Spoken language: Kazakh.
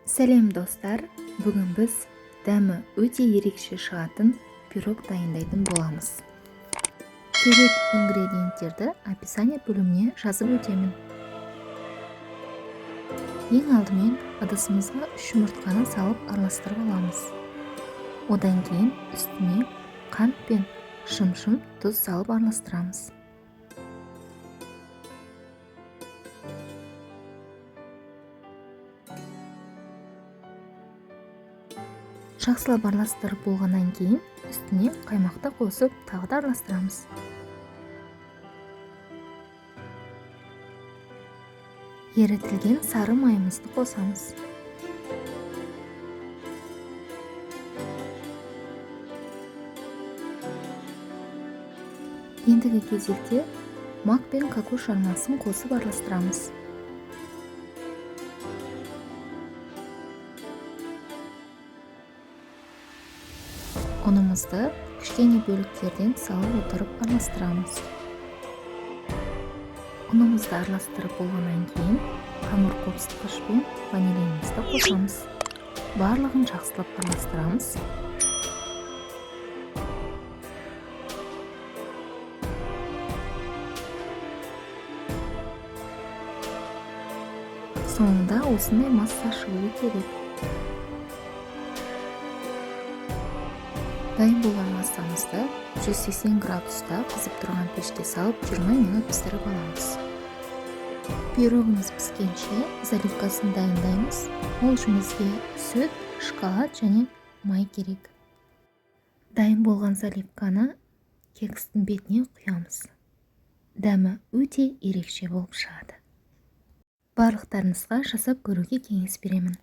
Сәлем достар, бүгін біз дәмі өте ерекше шығатын пирог дайындайтын боламыз. Керек ингредиенттерді описание бөліміне жазып өтемін. Ең алдымен ыдысымызға 3 жұмыртқаны салып араластырып аламыз. Одан кейін үстіне қант пен шым-шым тұз салып араластырамыз. Жақсылап араластырып болғаннан кейін үстіне қаймақты қосып тағы да араластырамыз. Ерітілген сары майымызды қосамыз. Ендігі кезекте мак пен кокос жармасын қосып араластырамыз. Ұнымызды кішкене бөліктерден салып отырып араластырамыз. Ұнымызды араластырып болғаннан кейін қамыр қопсытқыш пен ванилинімізді қосамыз. Барлығын жақсылап араластырамыз. Соңында осындай масса шығуы керек. Дайын болған массамызды 180 градуста қызып тұрған пешке салып 20 минут пісіріп аламыз. Пирогымыз піскенше заливкасын дайындаймыз. Ол үшін бізге сүт, шоколад және май керек. Дайын болған заливканы кекстің бетіне құямыз. Дәмі өте ерекше болып шығады. Барлықтарыңызға жасап көруге кеңес беремін.